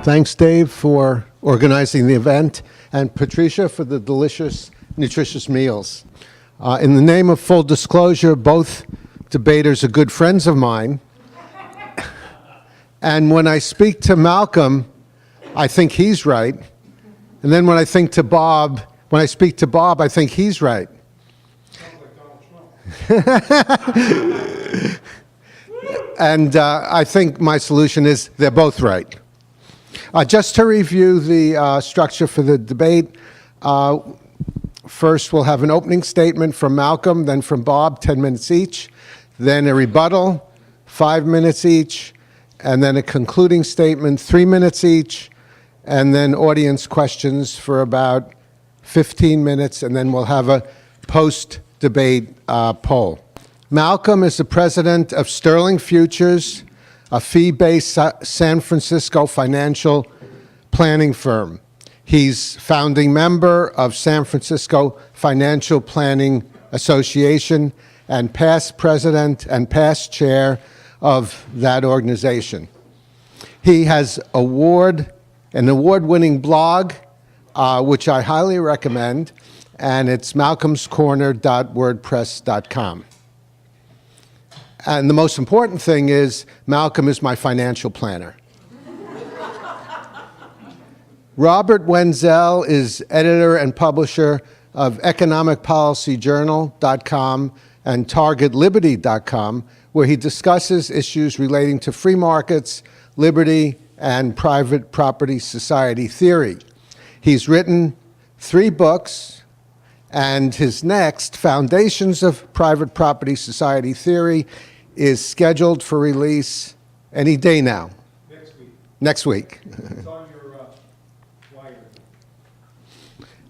Thanks, Dave, for organizing the event, and Patricia for the delicious, nutritious meals. In the name of full disclosure, both debaters are good friends of mine. And when I speak to Malcolm, I think he's right. And then when I speak to Bob, I think he's right. And I think my solution is they're both right. Just to review the structure for the debate, first we'll have an opening statement from Malcolm, then from Bob, 10 minutes each, then a rebuttal, 5 minutes each, and then a concluding statement, 3 minutes each, and then audience questions for about 15 minutes, and then we'll have a post-debate poll. Malcolm is the president of Sterling Futures, a fee-based San Francisco financial planning firm. He's founding member of San Francisco Financial Planning Association and past president and past chair of that organization. He has an award-winning blog, which I highly recommend, and it's malcolmscorner.wordpress.com. And the most important thing is, Malcolm is my financial planner. Robert Wenzel is editor and publisher of economicpolicyjournal.com and targetliberty.com, where he discusses issues relating to free markets, liberty, and private property society theory. He's written 3 books, and his next, Foundations of Private Property Society Theory, is scheduled for release any day now. Next week. It's on your wire.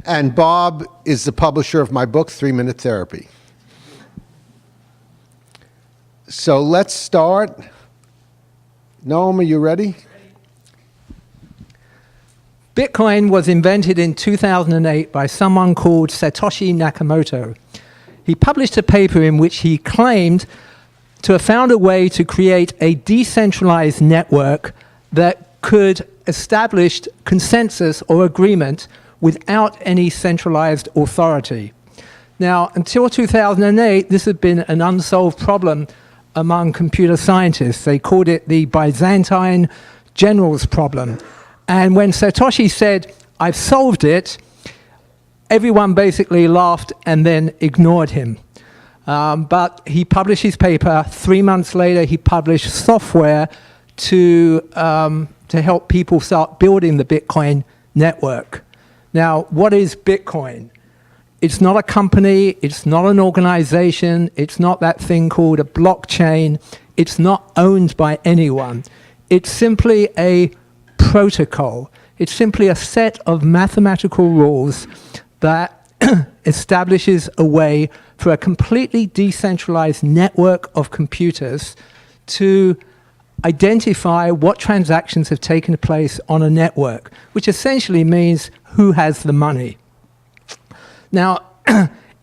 And Bob is the publisher of my book, 3-Minute Therapy. So let's start. Noam, are you ready? Bitcoin was invented in 2008 by someone called Satoshi Nakamoto. He published a paper in which he claimed to have found a way to create a decentralized network that could establish consensus or agreement without any centralized authority. Now, until 2008, this had been an unsolved problem among computer scientists. They called it the Byzantine generals problem. And when Satoshi said, "I've solved it," everyone basically laughed and then ignored him. But he published his paper. 3 months later, he published software to help people start building the Bitcoin network. Now, what is Bitcoin? It's not a company. It's not an organization. It's not that thing called a blockchain. It's not owned by anyone. It's simply a protocol. It's simply a set of mathematical rules that establishes a way for a completely decentralized network of computers to identify what transactions have taken place on a network, which essentially means who has the money. Now,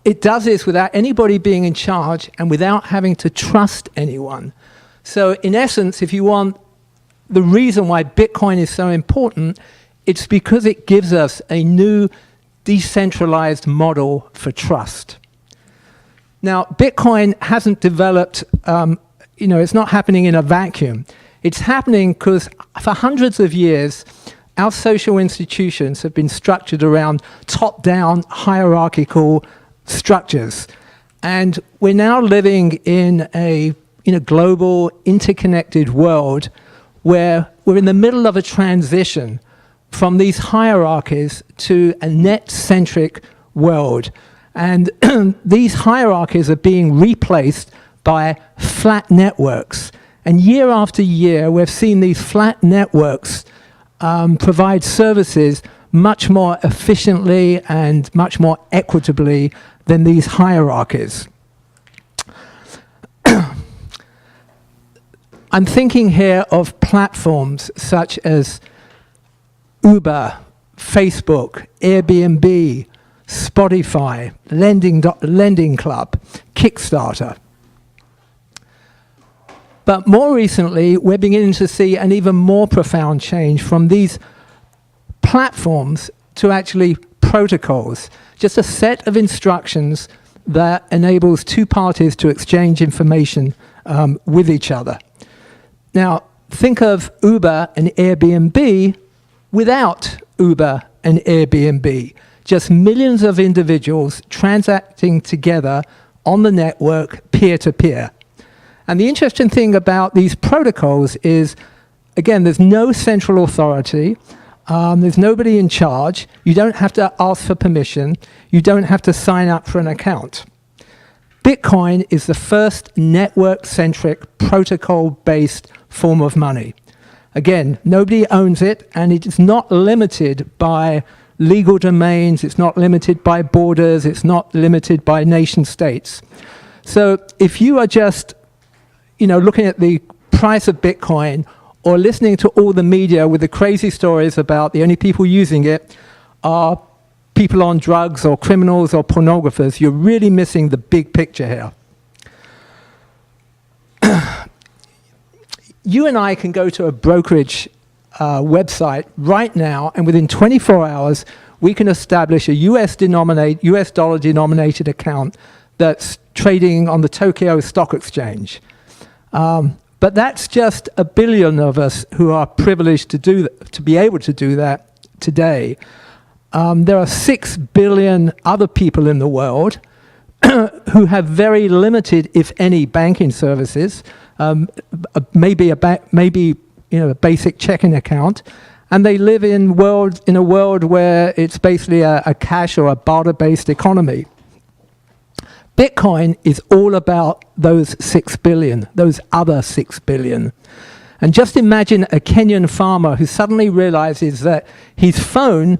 it does this without anybody being in charge and without having to trust anyone. So in essence, if you want the reason why Bitcoin is so important, it's because it gives us a new decentralized model for trust. Now, Bitcoin hasn't developed, it's not happening in a vacuum. It's happening because for hundreds of years, our social institutions have been structured around top-down hierarchical structures. And we're now living in a global, interconnected world where we're in the middle of a transition from these hierarchies to a net-centric world. And these hierarchies are being replaced by flat networks. And year after year, we've seen these flat networks provide services much more efficiently and much more equitably than these hierarchies. I'm thinking here of platforms such as Uber, Facebook, Airbnb, Spotify, Lending Club, Kickstarter. But more recently, we're beginning to see an even more profound change from these platforms to actually protocols, just a set of instructions that enables two parties to exchange information with each other. Now, think of Uber and Airbnb without Uber and Airbnb. Just millions of individuals transacting together on the network peer-to-peer. And the interesting thing about these protocols is, again, there's no central authority. There's nobody in charge. You don't have to ask for permission. You don't have to sign up for an account. Bitcoin is the first network-centric, protocol-based form of money. Again, nobody owns it, and it is not limited by legal domains. It's not limited by borders. It's not limited by nation states. So if you are just, looking at the price of Bitcoin or listening to all the media with the crazy stories about the only people using it are people on drugs or criminals or pornographers, you're really missing the big picture here. You and I can go to a brokerage website right now, and within 24 hours, we can establish a US dollar denominated account that's trading on the Tokyo Stock Exchange. But that's just 1 billion of us who are privileged to be able to do that today. There are 6 billion other people in the world who have very limited, if any, banking services. Maybe a basic checking account, and they live in a world where it's basically a cash or a barter-based economy. Bitcoin is all about those 6 billion, those other 6 billion. And just imagine a Kenyan farmer who suddenly realizes that his phone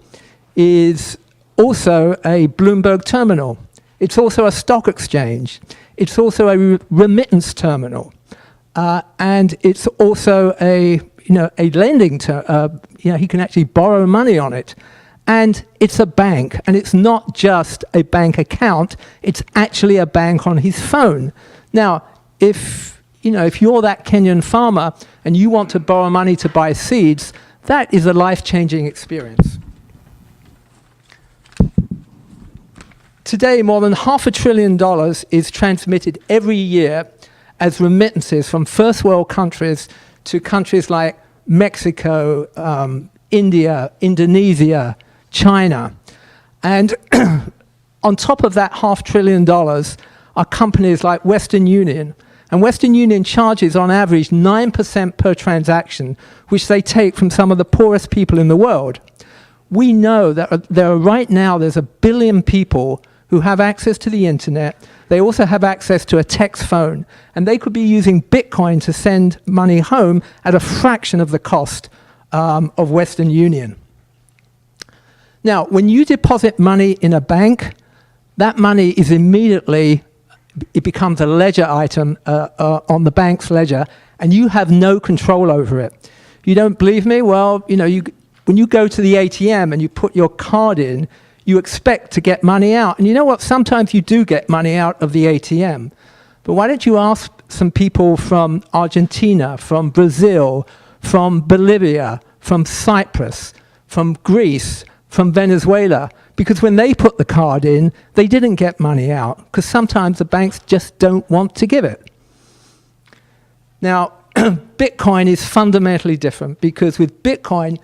is also a Bloomberg terminal. It's also a stock exchange. It's also a remittance terminal. And it's also a lending, he can actually borrow money on it. And it's a bank, and it's not just a bank account, it's actually a bank on his phone. Now, if you're that Kenyan farmer and you want to borrow money to buy seeds, that is a life-changing experience. Today, more than $500 billion is transmitted every year as remittances from first world countries to countries like Mexico, India, Indonesia, China. And on top of that $500 billion are companies like Western Union. And Western Union charges on average 9% per transaction, which they take from some of the poorest people in the world. We know that there's 1 billion people who have access to the internet. They also have access to a text phone, and they could be using Bitcoin to send money home at a fraction of the cost of Western Union. Now, when you deposit money in a bank, that money is it becomes a ledger item on the bank's ledger, and you have no control over it. You don't believe me? Well, when you go to the ATM and you put your card in, you expect to get money out. And you know what? Sometimes you do get money out of the ATM. But why don't you ask some people from Argentina, from Brazil, from Bolivia, from Cyprus, from Greece, from Venezuela? Because when they put the card in, they didn't get money out, because sometimes the banks just don't want to give it. Now, Bitcoin is fundamentally different, because with Bitcoin,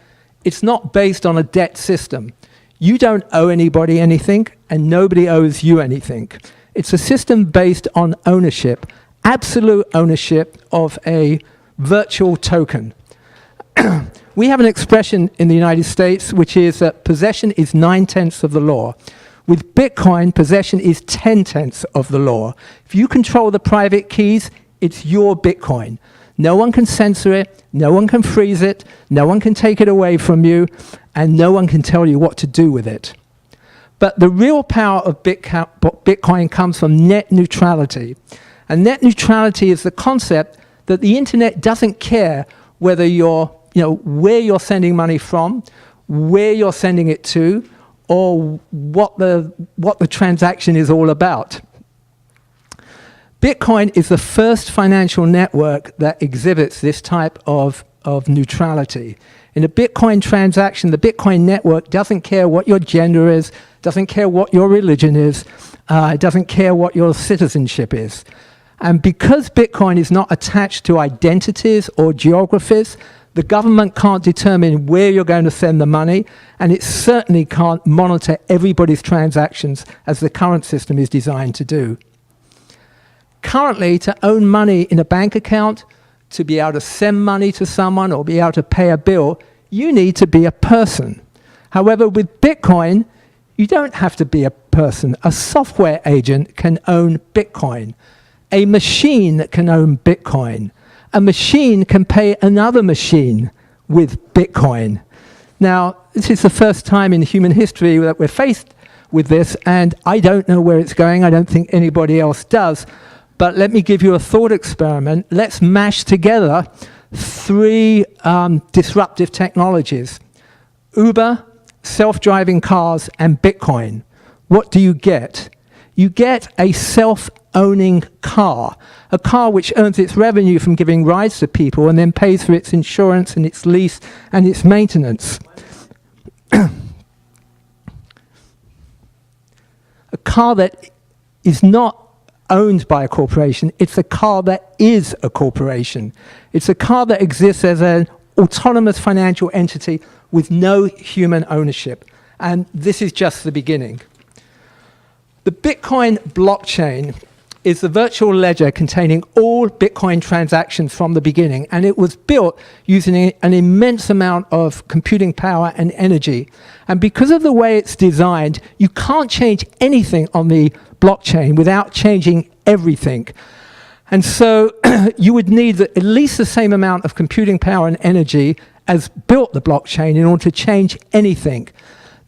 it's not based on a debt system. You don't owe anybody anything, and nobody owes you anything. It's a system based on ownership, absolute ownership of a virtual token. We have an expression in the United States which is that possession is 9/10 of the law. With Bitcoin, possession is 10/10 of the law. If you control the private keys, it's your Bitcoin. No one can censor it, no one can freeze it, no one can take it away from you, and no one can tell you what to do with it. But the real power of Bitcoin comes from net neutrality. And net neutrality is the concept that the internet doesn't care whether where you're sending money from, where you're sending it to, or what the transaction is all about. Bitcoin is the first financial network that exhibits this type of neutrality. In a Bitcoin transaction, the Bitcoin network doesn't care what your gender is, doesn't care what your religion is, it doesn't care what your citizenship is. And because Bitcoin is not attached to identities or geographies, the government can't determine where you're going to send the money, and it certainly can't monitor everybody's transactions as the current system is designed to do. Currently, to own money in a bank account, to be able to send money to someone or be able to pay a bill, you need to be a person. However, with Bitcoin, you don't have to be a person. A software agent can own Bitcoin. A machine can own Bitcoin. A machine can pay another machine with Bitcoin. Now, this is the first time in human history that we're faced with this, and I don't know where it's going. I don't think anybody else does. But let me give you a thought experiment. Let's mash together three disruptive technologies: Uber, self-driving cars, and Bitcoin. What do you get? You get a self-owning car, a car which earns its revenue from giving rides to people and then pays for its insurance and its lease and its maintenance. A car that is not owned by a corporation, it's a car that is a corporation. It's a car that exists as an autonomous financial entity with no human ownership. And this is just the beginning. The Bitcoin blockchain is the virtual ledger containing all Bitcoin transactions from the beginning, and it was built using an immense amount of computing power and energy. And because of the way it's designed, you can't change anything on the blockchain without changing everything. And so you would need at least the same amount of computing power and energy as built the blockchain in order to change anything.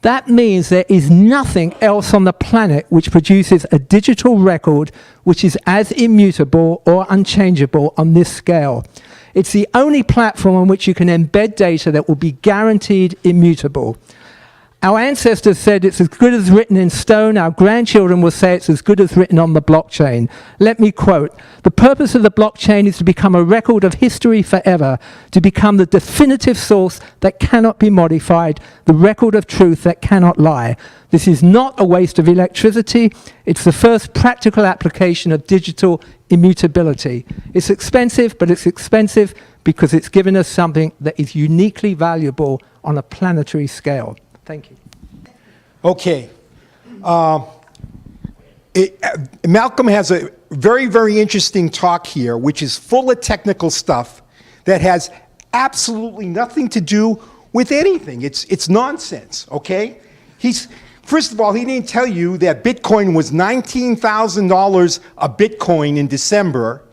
That means there is nothing else on the planet which produces a digital record which is as immutable or unchangeable on this scale. It's the only platform on which you can embed data that will be guaranteed immutable. Our ancestors said it's as good as written in stone. Our grandchildren will say it's as good as written on the blockchain. Let me quote, "The purpose of the blockchain is to become a record of history forever, to become the definitive source that cannot be modified, the record of truth that cannot lie. This is not a waste of electricity. It's the first practical application of digital immutability. It's expensive, but it's expensive because it's given us something that is uniquely valuable on a planetary scale." Thank you. Okay. Malcolm has a very, very interesting talk here, which is full of technical stuff that has absolutely nothing to do with anything. It's nonsense, okay? First of all, he didn't tell you that Bitcoin was $19,000 a Bitcoin in December,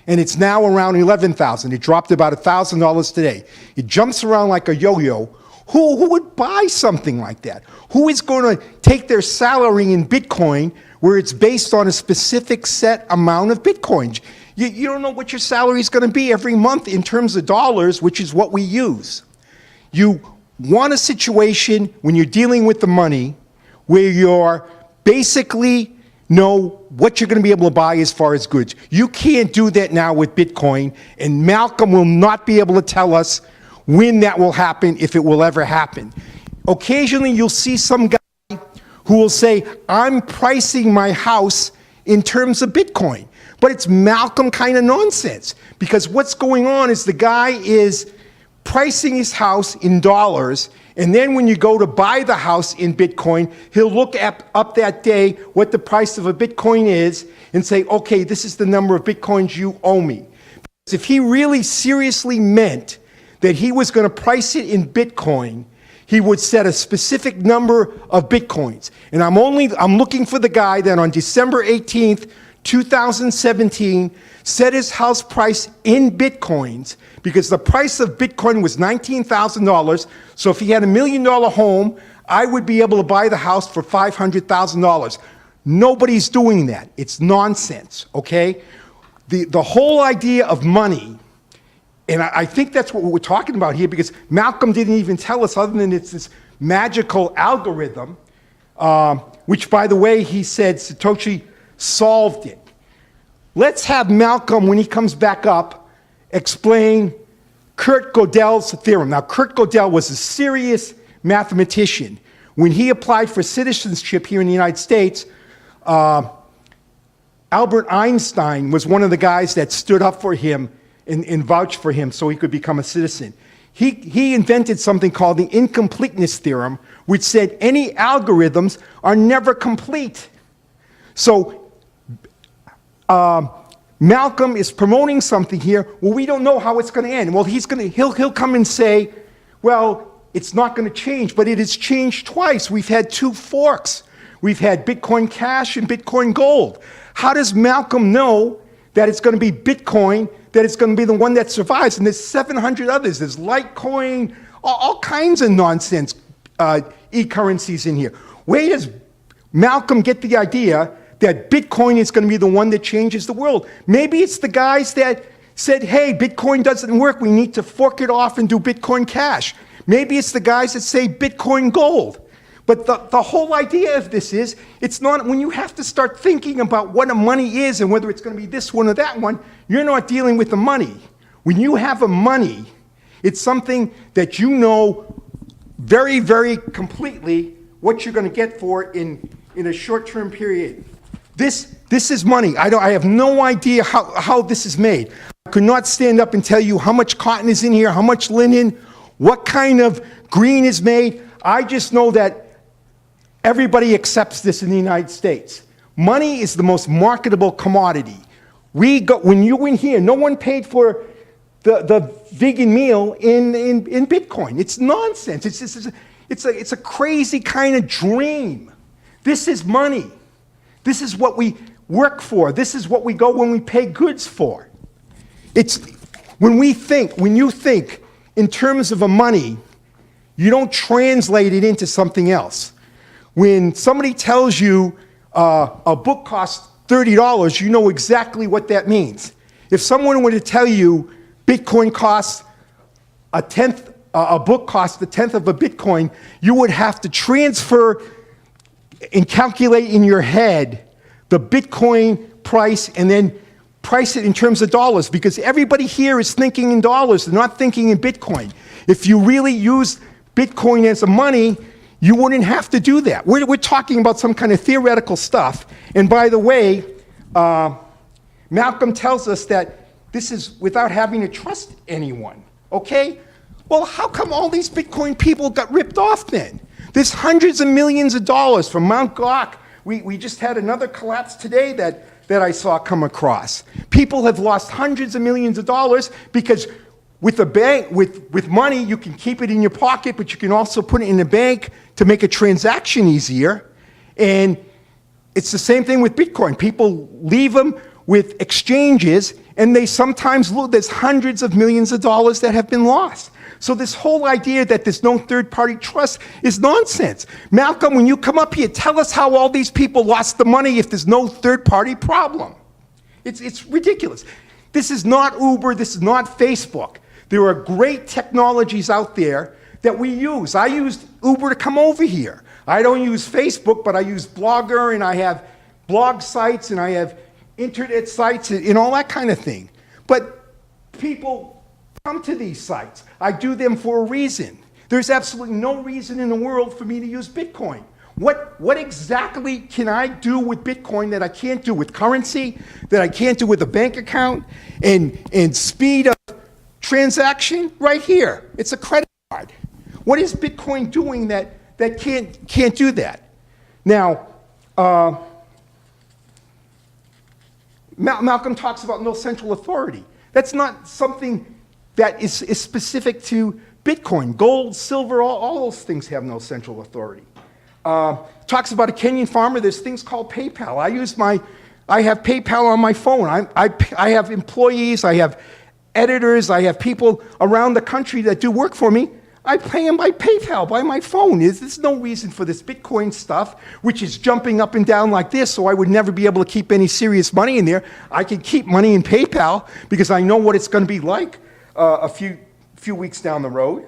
and it's now around $11,000. It dropped about $1,000 today. It jumps around like a yo-yo. Who would buy something like that? Who is going to take their salary in Bitcoin where it's based on a specific set amount of Bitcoins? You don't know what your salary is going to be every month in terms of dollars, which is what we use. You want a situation when you're dealing with the money where you're basically know what you're going to be able to buy as far as goods. You can't do that now with Bitcoin, and Malcolm will not be able to tell us when that will happen, if it will ever happen. Occasionally you'll see some guy who will say, I'm pricing my house in terms of Bitcoin. But it's Malcolm kind of nonsense, because what's going on is the guy is pricing his house in dollars, and then when you go to buy the house in Bitcoin, he'll look up that day what the price of a Bitcoin is and say, okay, this is the number of Bitcoins you owe me. Because if he really seriously meant that he was going to price it in Bitcoin, he would set a specific number of Bitcoins. And I'm looking for the guy that on December 18th, 2017, set his house price in Bitcoins, because the price of Bitcoin was $19,000. So if he had $1 million home, I would be able to buy the house for $500,000. Nobody's doing that. It's nonsense, okay? The whole idea of money, and I think that's what we're talking about here, because Malcolm didn't even tell us, other than it's this magical algorithm, which, by the way, he said Satoshi solved it. let's have Malcolm, when he comes back up, explain Kurt Gödel's theorem. Now, Kurt Gödel was a serious mathematician. When he applied for citizenship here in the United States, Albert Einstein was one of the guys that stood up for him and vouched for him so he could become a citizen. He invented something called the incompleteness theorem, which said any algorithms are never complete. So Malcolm is promoting something here. Well, we don't know how it's going to end. Well, he'll come and say, well, it's not going to change, but it has changed twice. We've had 2 forks. We've had Bitcoin Cash and Bitcoin Gold. How does Malcolm know that it's going to be Bitcoin, that it's going to be the one that survives? And there's 700 others. There's Litecoin, all kinds of nonsense e-currencies in here. Where does Malcolm get the idea that Bitcoin is going to be the one that changes the world? Maybe it's the guys that said, hey, Bitcoin doesn't work. We need to fork it off and do Bitcoin Cash. Maybe it's the guys that say Bitcoin Gold. But the whole idea of this is, it's not, when you have to start thinking about what a money is and whether it's going to be this one or that one, you're not dealing with the money. When you have a money, it's something that you know very, very completely what you're going to get for in a short-term period. This is money. I have no idea how this is made. I could not stand up and tell you how much cotton is in here, how much linen, what kind of green is made. I just know that everybody accepts this in the United States. Money is the most marketable commodity. When you went here, no one paid for the vegan meal in Bitcoin. It's nonsense. It's a crazy kind of dream. This is money. This is what we work for. This is what we go when we pay goods for. When you think in terms of a money, you don't translate it into something else. When somebody tells you a book costs $30, you know exactly what that means. If someone were to tell you Bitcoin costs a book costs a tenth of a Bitcoin, you would have to transfer and calculate in your head the Bitcoin price and then price it in terms of dollars, because everybody here is thinking in dollars. They're not thinking in Bitcoin. If you really use Bitcoin as a money, you wouldn't have to do that. We're talking about some kind of theoretical stuff. And by the way, Malcolm tells us that this is without having to trust anyone, okay? Well, how come all these Bitcoin people got ripped off then? There's hundreds of millions of dollars from Mt. Gox. We just had another collapse today that I saw come across. People have lost hundreds of millions of dollars because with a bank, with money, you can keep it in your pocket, but you can also put it in the bank to make a transaction easier. And it's the same thing with Bitcoin. People leave them with exchanges, and they sometimes lose. There's hundreds of millions of dollars that have been lost. So this whole idea that there's no third-party trust is nonsense. Malcolm, when you come up here, tell us how all these people lost the money if there's no third-party problem. It's ridiculous. This is not Uber. This is not Facebook. There are great technologies out there that we use. I used Uber to come over here. I don't use Facebook, but I use Blogger, and I have blog sites, and I have internet sites, and all that kind of thing. But people come to these sites. I do them for a reason. There's absolutely no reason in the world for me to use Bitcoin. What exactly can I do with Bitcoin that I can't do with currency, that I can't do with a bank account, and speed of transaction? Right here. It's a credit card. What is Bitcoin doing that can't do that? Now, Malcolm talks about no central authority. That's not something that is specific to Bitcoin. Gold, silver, all those things have no central authority. Talks about a Kenyan farmer. There's things called PayPal. I have PayPal on my phone. I have employees. I have editors. I have people around the country that do work for me. I pay them by PayPal, by my phone. There's no reason for this Bitcoin stuff, which is jumping up and down like this, so I would never be able to keep any serious money in there. I can keep money in PayPal because I know what it's going to be like a few weeks down the road.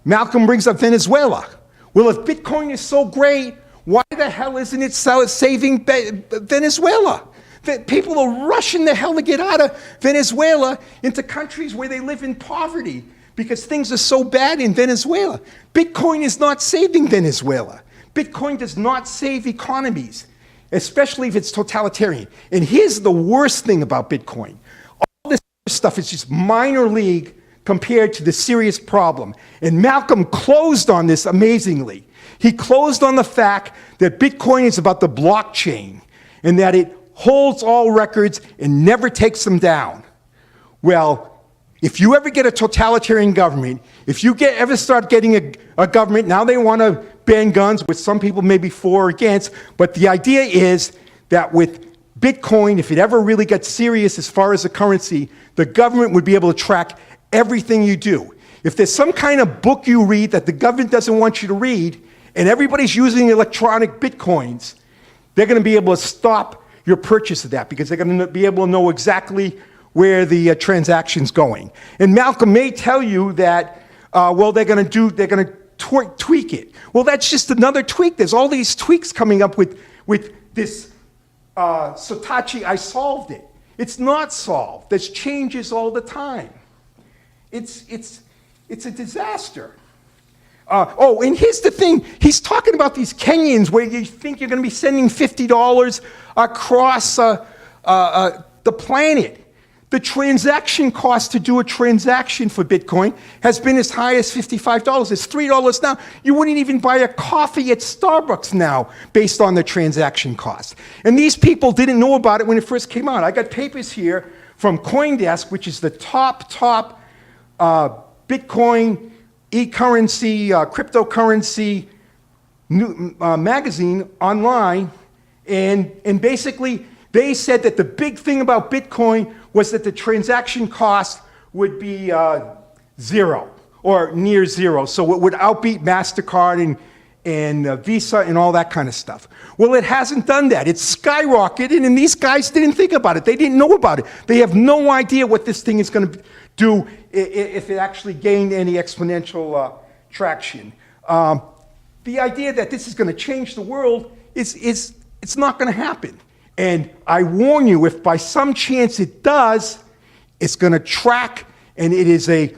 Malcolm brings up Venezuela. Well, if Bitcoin is so great, why the hell isn't it saving Venezuela? That people are rushing the hell to get out of Venezuela into countries where they live in poverty because things are so bad in Venezuela. Bitcoin is not saving Venezuela. Bitcoin does not save economies, especially if it's totalitarian. And here's the worst thing about Bitcoin. All this stuff is just minor league compared to the serious problem. And Malcolm closed on this amazingly. He closed on the fact that Bitcoin is about the blockchain and that it holds all records and never takes them down. Well, if you ever get a totalitarian government, if you ever start getting a government, now they want to ban guns, which some people may be for or against, but the idea is that with Bitcoin, if it ever really gets serious as far as a currency, the government would be able to track everything you do. If there's some kind of book you read that the government doesn't want you to read, and everybody's using electronic Bitcoins, they're going to be able to stop your purchase of that because they're going to be able to know exactly where the transaction's going. And Malcolm may tell you that, they're going to tweak it. Well, that's just another tweak. There's all these tweaks coming up with this Satoshi, I solved it. It's not solved. There's changes all the time. It's a disaster. And here's the thing. He's talking about these Kenyans where you think you're going to be sending $50 across the planet. The transaction cost to do a transaction for Bitcoin has been as high as $55. It's $3 now. You wouldn't even buy a coffee at Starbucks now based on the transaction cost. And these people didn't know about it when it first came out. I got papers here from CoinDesk, which is the top Bitcoin e-currency, cryptocurrency magazine online, and basically they said that the big thing about Bitcoin was that the transaction cost would be zero or near zero, so it would outbeat MasterCard and Visa and all that kind of stuff. Well, it hasn't done that. It's skyrocketed, and these guys didn't think about it. They didn't know about it. They have no idea what this thing is going to do if it actually gained any exponential traction. The idea that this is going to change the world it's not going to happen. And I warn you, if by some chance it does, it's going to track, and it is a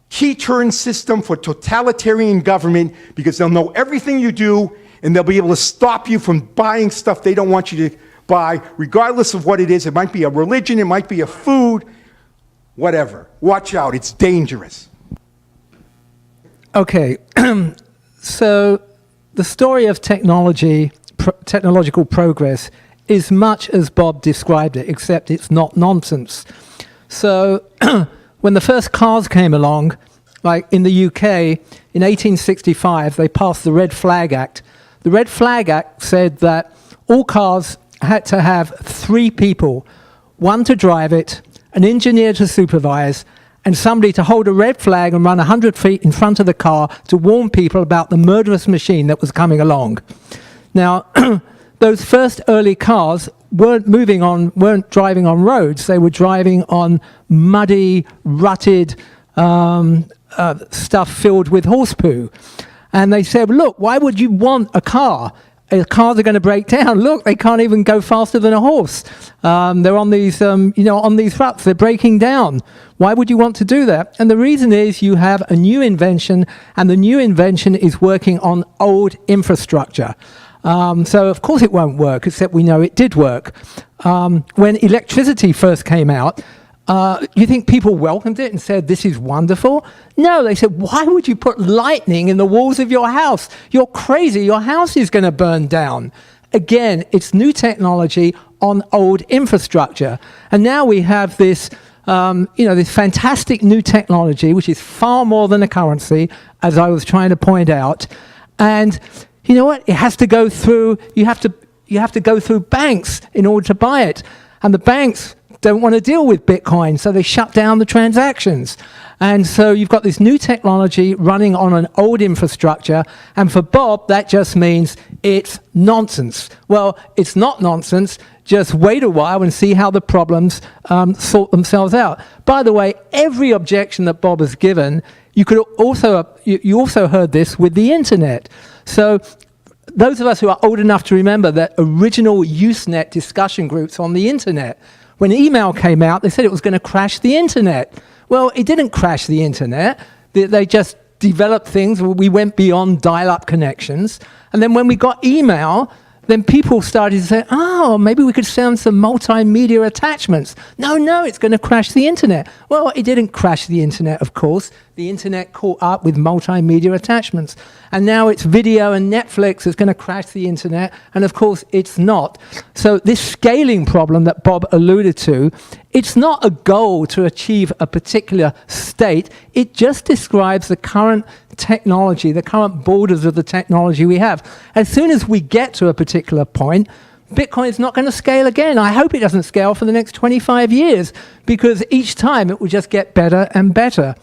key turn system for totalitarian government because they'll know everything you do, and they'll be able to stop you from buying stuff they don't want you to buy, regardless of what it is. It might be a religion, it might be a food, whatever. Watch out, it's dangerous. Okay, so the story of technological progress is much as Bob described it, except it's not nonsense. So when the first cars came along, like in the UK, in 1865, they passed the Red Flag Act. The Red Flag Act said that all cars had to have 3 people, one to drive it, an engineer to supervise, and somebody to hold a red flag and run 100 feet in front of the car to warn people about the murderous machine that was coming along. Now, those first early cars weren't driving on roads. They were driving on muddy, rutted stuff filled with horse poo. And they said, look, why would you want a car? Cars are going to break down. Look, they can't even go faster than a horse. They're on these, on these ruts. They're breaking down. Why would you want to do that? And the reason is you have a new invention, and the new invention is working on old infrastructure. So of course it won't work, except we know it did work. When electricity first came out, you think people welcomed it and said, this is wonderful? No, they said, why would you put lightning in the walls of your house? You're crazy, your house is going to burn down. Again, it's new technology on old infrastructure. And now we have this, this fantastic new technology, which is far more than a currency, as I was trying to point out. And you know what? It has to go through, you have to go through banks in order to buy it. And the banks don't want to deal with Bitcoin, so they shut down the transactions. And so you've got this new technology running on an old infrastructure, and for Bob, that just means it's nonsense. Well, it's not nonsense. Just wait a while and see how the problems sort themselves out. By the way, every objection that Bob has given, you also heard this with the internet. So those of us who are old enough to remember the original Usenet discussion groups on the internet, when email came out, they said it was going to crash the internet. Well, it didn't crash the internet. They just developed things. We went beyond dial-up connections. And then when we got email, then people started to say, oh, maybe we could send some multimedia attachments. No, it's going to crash the internet. Well, it didn't crash the internet, of course. The internet caught up with multimedia attachments. And now it's video and Netflix is going to crash the internet. And of course, it's not. So this scaling problem that Bob alluded to, it's not a goal to achieve a particular state. It just describes the current technology, the current borders of the technology we have. As soon as we get to a particular point, Bitcoin is not going to scale again. I hope it doesn't scale for the next 25 years, because each time it will just get better and better.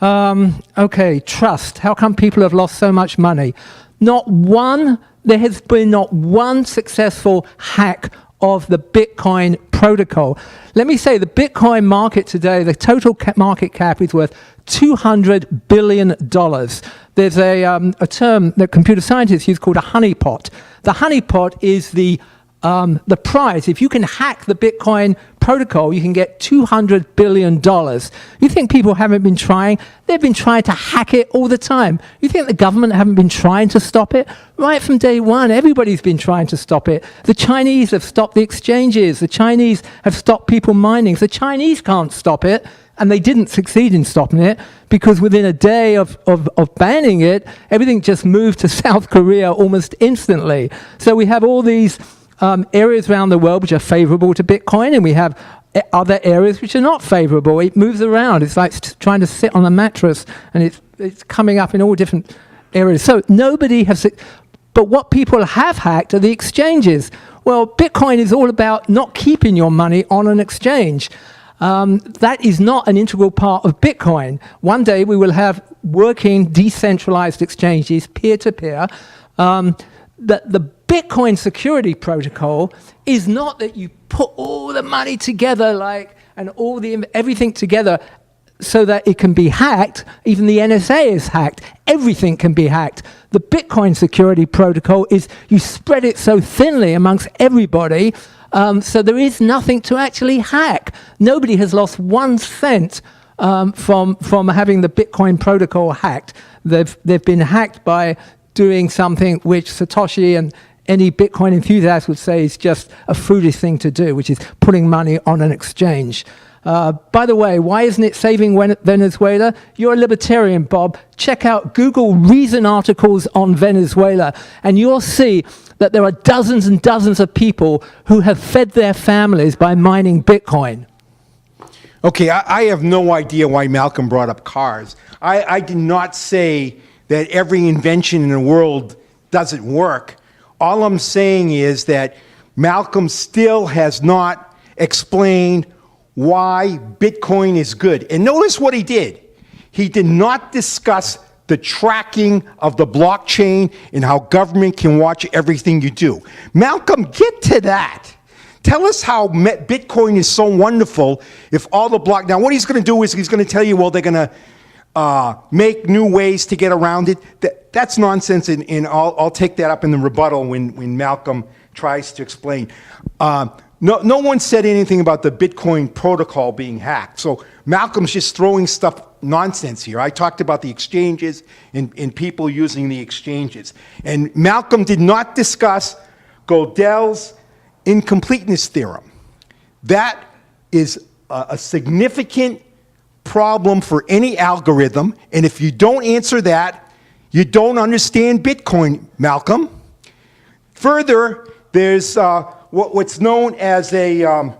Okay, trust. How come people have lost so much money? There has been not one successful hack of the Bitcoin protocol. Let me say the Bitcoin market today, the total market cap is worth $200 billion. There's a term that computer scientists use called a honeypot. The honeypot is the prize. If you can hack the Bitcoin protocol, you can get $200 billion. You think people haven't been trying? They've been trying to hack it all the time. You think the government haven't been trying to stop it? Right from day one, everybody's been trying to stop it. The Chinese have stopped the exchanges. The Chinese have stopped people mining. The Chinese can't stop it, and they didn't succeed in stopping it, because within a day of banning it, everything just moved to South Korea almost instantly. So we have all these areas around the world which are favorable to Bitcoin, and we have other areas which are not favorable. It moves around. It's like trying to sit on a mattress, and it's coming up in all different areas. So nobody has... But what people have hacked are the exchanges. Well, Bitcoin is all about not keeping your money on an exchange. That is not an integral part of Bitcoin. One day we will have working decentralized exchanges, peer-to-peer. The Bitcoin security protocol is not that you put all the money together and everything together so that it can be hacked. Even the NSA is hacked. Everything can be hacked. The Bitcoin security protocol is you spread it so thinly amongst everybody, so there is nothing to actually hack. Nobody has lost 1 cent from having the Bitcoin protocol hacked. They've been hacked by doing something which Satoshi and any Bitcoin enthusiast would say is just a foolish thing to do, which is putting money on an exchange. By the way, why isn't it saving Venezuela? You're a libertarian, Bob. Check out Google Reason articles on Venezuela, and you'll see that there are dozens and dozens of people who have fed their families by mining Bitcoin. Okay, I have no idea why Malcolm brought up cars. I did not say that every invention in the world doesn't work. All I'm saying is that Malcolm still has not explained why Bitcoin is good. And notice what he did. He did not discuss the tracking of the blockchain and how government can watch everything you do. Malcolm, get to that. Tell us how Bitcoin is so wonderful if all the now what he's going to do is he's going to tell you, well, they're going to make new ways to get around it. That's nonsense, and I'll take that up in the rebuttal when Malcolm tries to explain. No one said anything about the Bitcoin protocol being hacked. So Malcolm's just throwing nonsense here. I talked about the exchanges and people using the exchanges. And Malcolm did not discuss Gödel's incompleteness theorem. That is a significant problem for any algorithm. And if you don't answer that, you don't understand Bitcoin, Malcolm. Further, there's what's known as a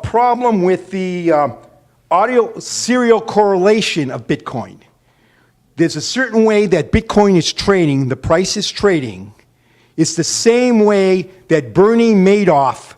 problem with the audio serial correlation of Bitcoin. There's a certain way that Bitcoin is trading, the price is trading. It's the same way that Bernie Madoff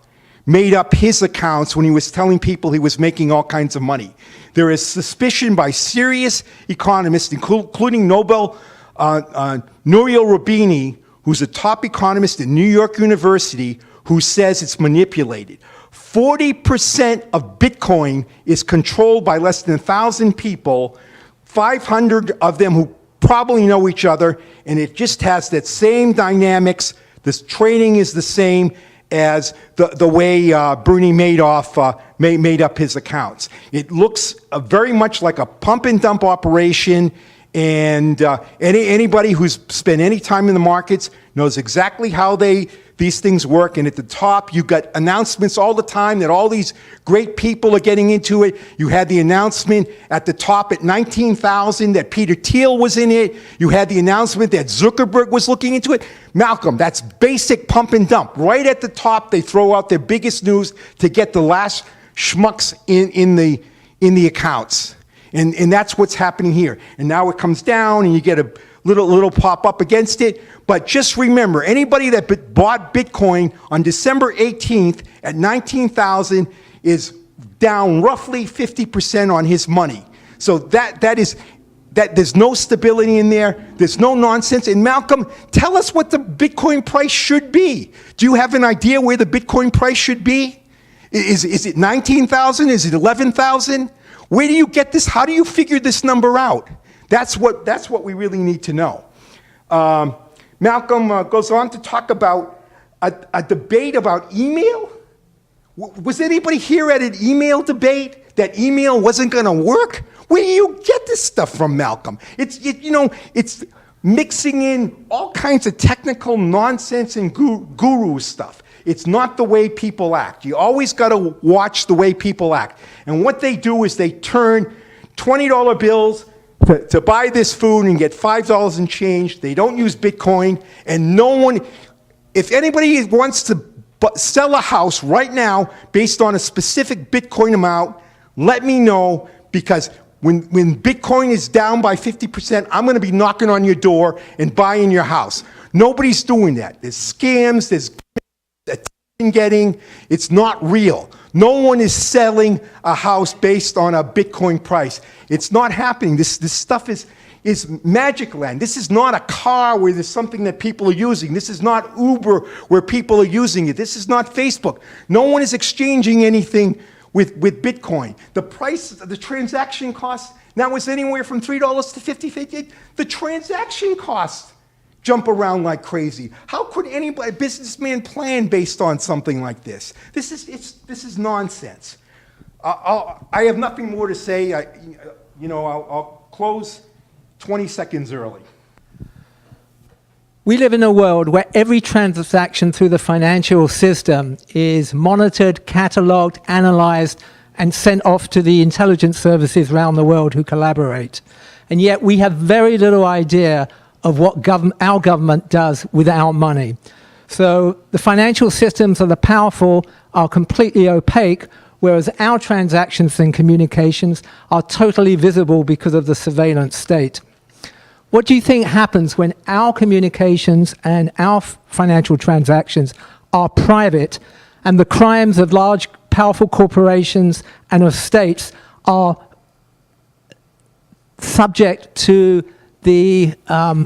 made up his accounts when he was telling people he was making all kinds of money. There is suspicion by serious economists, including Nobel Nouriel Roubini, who's a top economist at New York University, who says it's manipulated. 40% of Bitcoin is controlled by less than 1,000 people, 500 of them who probably know each other, and it just has that same dynamics. This training is the same as the way Bernie Madoff made up his accounts. It looks very much like a pump and dump operation, and anybody who's spent any time in the markets knows exactly how these things work. And at the top, you got announcements all the time that all these great people are getting into it. You had the announcement at the top at 19,000 that Peter Thiel was in it. You had the announcement that Zuckerberg was looking into it. Malcolm, that's basic pump and dump. Right at the top, they throw out their biggest news to get the last schmucks in the accounts. And that's what's happening here. And now it comes down and you get a little pop up against it. But just remember, anybody that bought Bitcoin on December 18th at 19,000 is down roughly 50% on his money. So that there's no stability in there. There's no nonsense. And Malcolm, tell us what the Bitcoin price should be. Do you have an idea where the Bitcoin price should be? Is it 19,000? Is it 11,000? Where do you get this? How do you figure this number out? That's what we really need to know. Malcolm goes on to talk about a debate about email. Was anybody here at an email debate that email wasn't going to work? Where do you get this stuff from, Malcolm? It's mixing in all kinds of technical nonsense and guru stuff. It's not the way people act. You always got to watch the way people act. And what they do is they turn $20 bills to buy this food and get $5 in change. They don't use Bitcoin. And no one, if anybody wants to sell a house right now based on a specific Bitcoin amount, let me know, because when Bitcoin is down by 50%, I'm going to be knocking on your door and buying your house. Nobody's doing that. There's scams, there's getting, it's not real. No one is selling a house based on a Bitcoin price. It's not happening. This stuff is magic land. This is not a car where there's something that people are using. This is not Uber where people are using it. This is not Facebook. No one is exchanging anything with Bitcoin. The price, the transaction cost now is anywhere from $3 to 50. The transaction cost jump around like crazy. How could anybody, businessman, plan based on something like this? This is nonsense. I have nothing more to say. I'll close 20 seconds early. We live in a world where every transaction through the financial system is monitored, catalogued, analyzed, and sent off to the intelligence services around the world who collaborate. And yet we have very little idea of what our government does with our money. So the financial systems of the powerful are completely opaque, whereas our transactions and communications are totally visible because of the surveillance state. What do you think happens when our communications and our financial transactions are private and the crimes of large, powerful corporations and of states are subject to the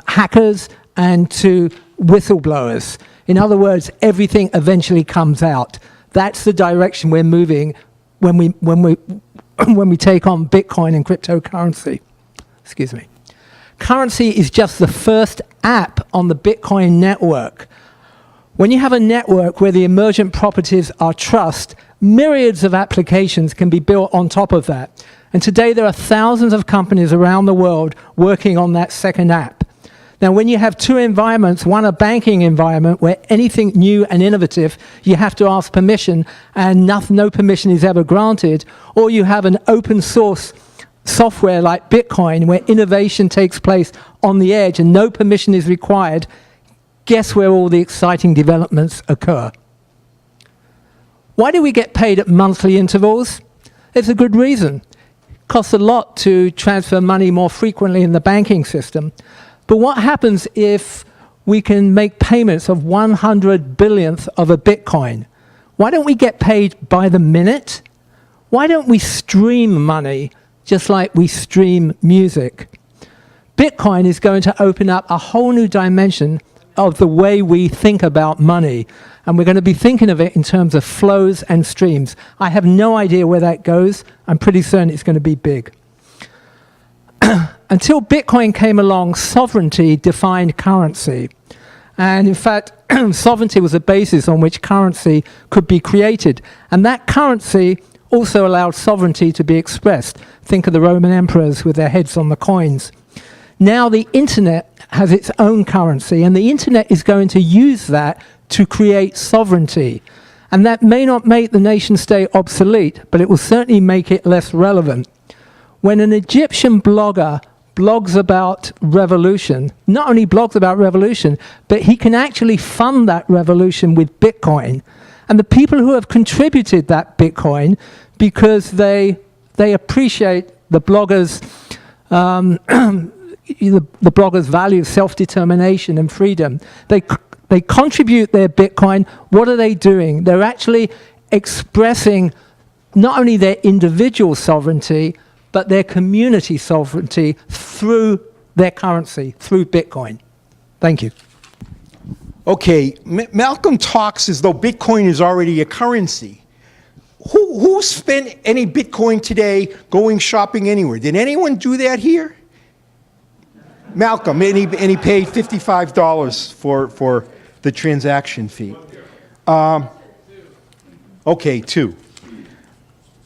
hackers and to whistleblowers? In other words, everything eventually comes out. That's the direction we're moving when we take on Bitcoin and cryptocurrency. Excuse me. Currency is just the first app on the Bitcoin network. When you have a network where the emergent properties are trust, myriads of applications can be built on top of that. And today there are thousands of companies around the world working on that second app. Now, when you have two environments, one a banking environment where anything new and innovative, you have to ask permission and no permission is ever granted, or you have an open source software like Bitcoin where innovation takes place on the edge and no permission is required, guess where all the exciting developments occur? Why do we get paid at monthly intervals? There's a good reason. It costs a lot to transfer money more frequently in the banking system. But what happens if we can make payments of 100 billionth of a Bitcoin? Why don't we get paid by the minute? Why don't we stream money just like we stream music? Bitcoin is going to open up a whole new dimension of the way we think about money. And we're going to be thinking of it in terms of flows and streams. I have no idea where that goes. I'm pretty certain it's going to be big. until Bitcoin came along, sovereignty defined currency. And in fact, sovereignty was a basis on which currency could be created. And that currency also allowed sovereignty to be expressed. Think of the Roman emperors with their heads on the coins. Now the internet has its own currency, and the internet is going to use that to create sovereignty. And that may not make the nation state obsolete, but it will certainly make it less relevant. When an Egyptian blogger blogs about revolution, not only blogs about revolution, but he can actually fund that revolution with Bitcoin. And the people who have contributed that Bitcoin, because they appreciate the bloggers' the bloggers' value of self-determination and freedom. They contribute their Bitcoin. What are they doing? They're actually expressing not only their individual sovereignty, but their community sovereignty through their currency, through Bitcoin. Thank you. Okay, Malcolm talks as though Bitcoin is already a currency. Who spent any Bitcoin today going shopping anywhere? Did anyone do that here? Malcolm, and he paid $55 for the transaction fee. Okay, two.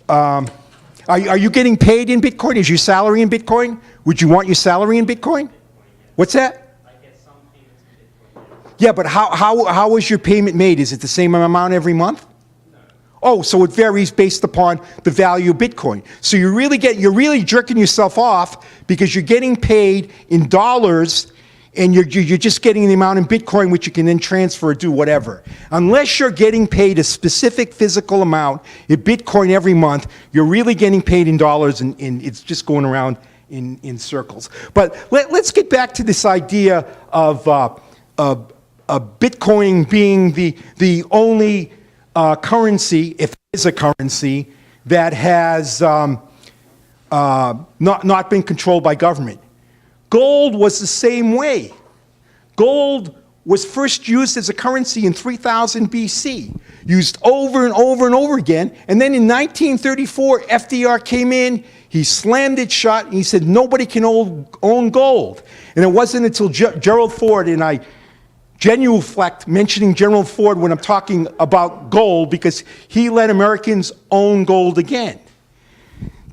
Are you getting paid in Bitcoin? Is your salary in Bitcoin? Would you want your salary in Bitcoin? What's that? I get some payments in Bitcoin. Yeah, but how is your payment made? Is it the same amount every month? No. Oh, so it varies based upon the value of Bitcoin. So you're really jerking yourself off because you're getting paid in dollars and you're just getting the amount in Bitcoin which you can then transfer or do whatever. Unless you're getting paid a specific physical amount in Bitcoin every month, you're really getting paid in dollars and it's just going around in circles. But let's get back to this idea of Bitcoin being the only currency, if it is a currency, that has not been controlled by government. Gold was the same way. Gold was first used as a currency in 3000 BC, used over and over and over again. And then in 1934, FDR came in, he slammed it shut, and he said, nobody can own gold. And it wasn't until Gerald Ford, and I genuflect mentioning Gerald Ford when I'm talking about gold, because he let Americans own gold again.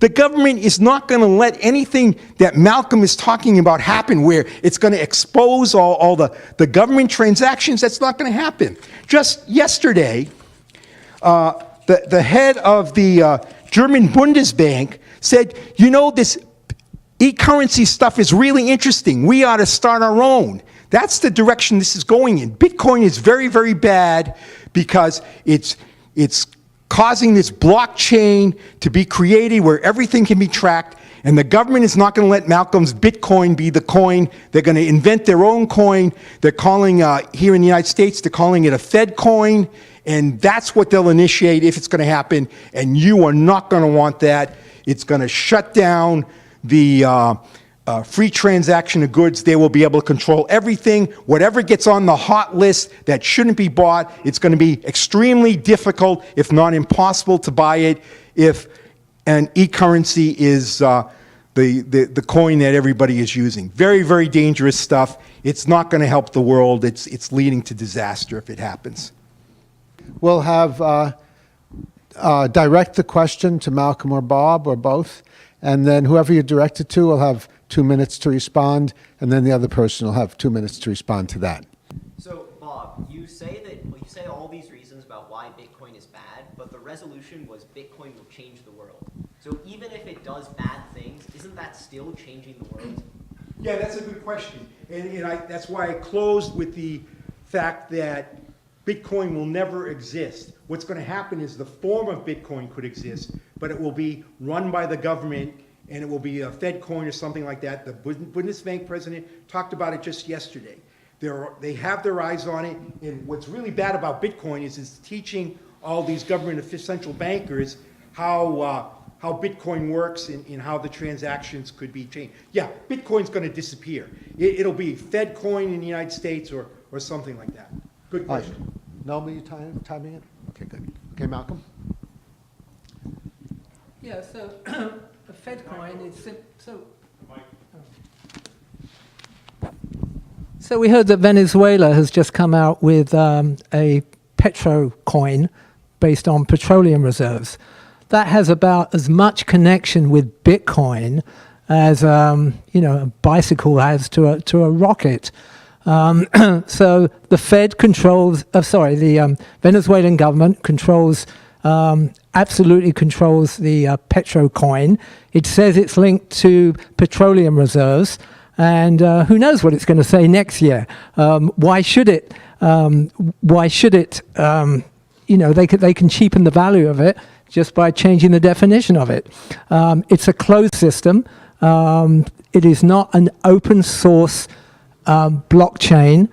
The government is not going to let anything that Malcolm is talking about happen, where it's going to expose all the government transactions. That's not going to happen. Just yesterday, the head of the German Bundesbank said, you know, this e-currency stuff is really interesting. We ought to start our own. That's the direction this is going in. Bitcoin is very, very bad because it's causing this blockchain to be created where everything can be tracked, and the government is not going to let Malcolm's Bitcoin be the coin. They're going to invent their own coin. They're calling, here in the United States, they're calling it a Fed coin, and that's what they'll initiate if it's going to happen, and you are not going to want that. It's going to shut down the free transaction of goods. They will be able to control everything. Whatever gets on the hot list that shouldn't be bought, it's going to be extremely difficult, if not impossible, to buy it if an e-currency is the coin that everybody is using. Very, very dangerous stuff. It's not going to help the world. It's leading to disaster if it happens. We'll have direct the question to Malcolm or Bob or both, and then whoever you direct it to will have 2 minutes to respond, and then the other person will have 2 minutes to respond to that. So, Bob, you say all these reasons about why Bitcoin is bad, but the resolution was Bitcoin will change the world. So even if it does bad things, isn't that still changing the world? Yeah, that's a good question. And that's why I closed with the fact that Bitcoin will never exist. What's going to happen is the form of Bitcoin could exist, but it will be run by the government, and it will be a Fed coin or something like that. The Bundesbank president talked about it just yesterday. They have their eyes on it, and what's really bad about Bitcoin is it's teaching all these government central bankers how Bitcoin works and how the transactions could be changed. Yeah, Bitcoin's going to disappear. It'll be Fed coin in the United States or something like that. Good question. Noel, you timing it? Okay, good. Okay, Malcolm? Yeah, so a Fed coin is So we heard that Venezuela has just come out with a petro coin based on petroleum reserves. That has about as much connection with Bitcoin as a bicycle has to a rocket. So the Fed controls. The Venezuelan government controls. Absolutely controls the petro coin. It says it's linked to petroleum reserves. And who knows what it's going to say next year? Why should it? Why should it? They can cheapen the value of it just by changing the definition of it. It's a closed system. It is not an open source blockchain.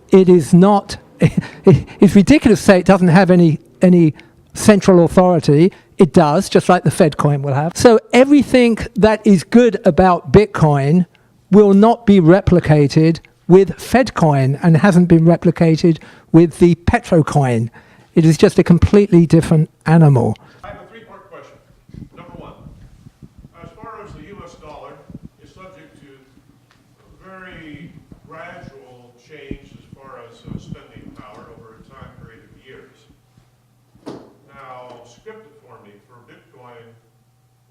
It is not. It's ridiculous to say it doesn't have any central authority. It does, just like the Fed coin will have. So everything that is good about Bitcoin will not be replicated with Fedcoin and hasn't been replicated with the Petrocoin. It is just a completely different animal. I have a three-part question. Number one, as far as the U.S. dollar is subject to a very gradual change as far as spending power over a time period of years. Now, script it for me. For Bitcoin,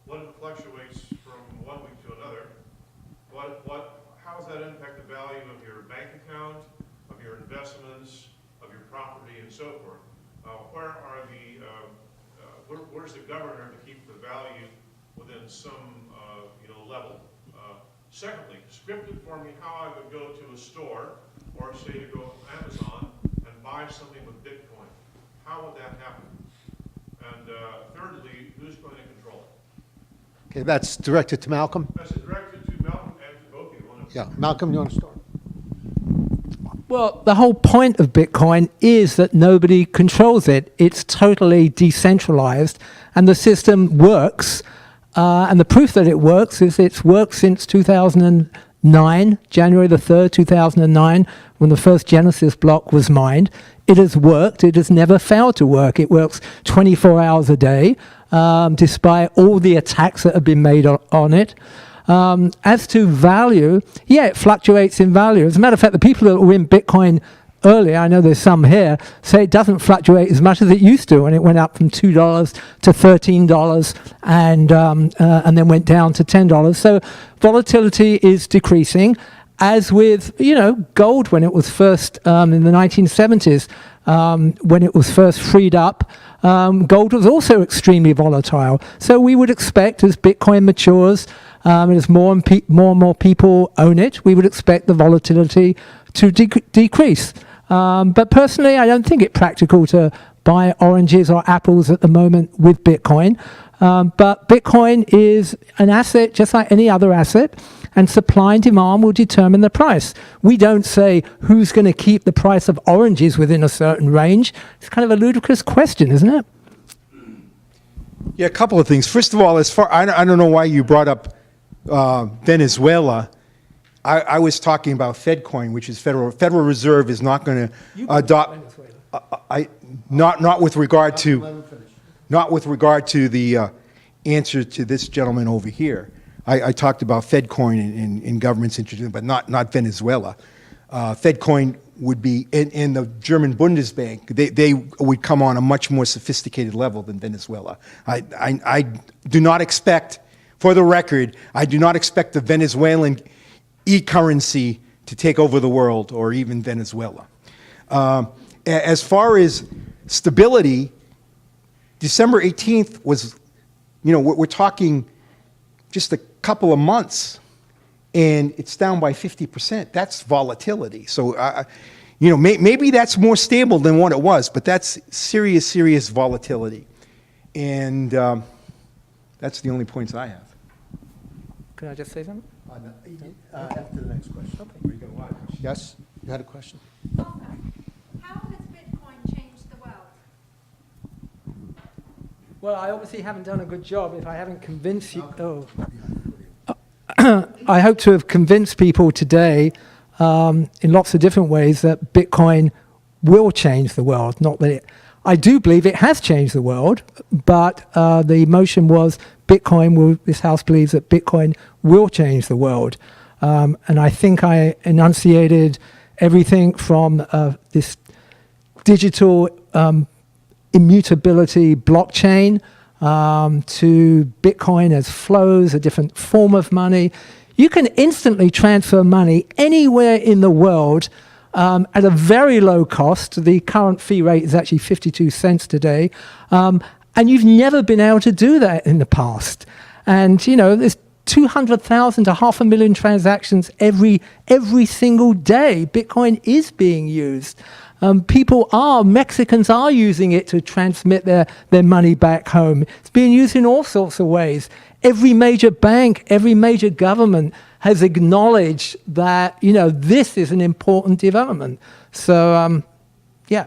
when it fluctuates from 1 week to another, how does that impact the value of your bank account, of your investments, of your property, and so forth? Where's the governor to keep the value within some level? Secondly, script it for me how I would go to a store, or say to go to Amazon and buy something with Bitcoin. How would that happen? And thirdly, who's going to control it? Okay, that's directed to Malcolm. That's directed to Malcolm and to both of you. Yeah, Malcolm, you want to start? Well, the whole point of Bitcoin is that nobody controls it. It's totally decentralized, and the system works. And the proof that it works is it's worked since 2009, January the 3rd, 2009, when the first Genesis block was mined. It has worked. It has never failed to work. It works 24 hours a day, despite all the attacks that have been made on it. As to value, yeah, it fluctuates in value. As a matter of fact, the people that were in Bitcoin earlier, I know there's some here, say it doesn't fluctuate as much as it used to, and it went up from $2 to $13 and then went down to $10. So volatility is decreasing. As with, gold when it was first in the 1970s, when it was first freed up, gold was also extremely volatile. So we would expect as Bitcoin matures, as more and more people own it, we would expect the volatility to decrease. But personally, I don't think it's practical to buy oranges or apples at the moment with Bitcoin. But Bitcoin is an asset just like any other asset, and supply and demand will determine the price. We don't say who's going to keep the price of oranges within a certain range. It's kind of a ludicrous question, isn't it? Yeah, a couple of things. First of all, I don't know why you brought up Venezuela. I was talking about Fedcoin, which is Federal Reserve is not going to adopt. Not with regard to the answer to this gentleman over here. I talked about Fedcoin in governments interested, but not Venezuela. Fedcoin would be in the German Bundesbank. They would come on a much more sophisticated level than Venezuela. I do not expect, for the record, I do not expect the Venezuelan e-currency to take over the world or even Venezuela. As far as stability, December 18th was, we're talking just a couple of months, and it's down by 50%. That's volatility. So, maybe that's more stable than what it was, but that's serious volatility. And that's the only points I have. Can I just say something? After the next question. Okay. Yes, you had a question? Okay. How has Bitcoin changed the world? Well, I obviously haven't done a good job if I haven't convinced you. I hope to have convinced people today in lots of different ways that Bitcoin will change the world. Not that I do believe it has changed the world, but the motion was this House believes that Bitcoin will change the world. And I think I enunciated everything from this digital immutability blockchain to Bitcoin as flows, a different form of money. You can instantly transfer money anywhere in the world at a very low cost. The current fee rate is actually 52 cents today. And you've never been able to do that in the past. And, you know, there's 200,000 to 500,000 transactions every single day. Bitcoin is being used. Mexicans are using it to transmit their money back home. It's being used in all sorts of ways. Every major bank, every major government has acknowledged that, you know, this is an important development. So, yeah.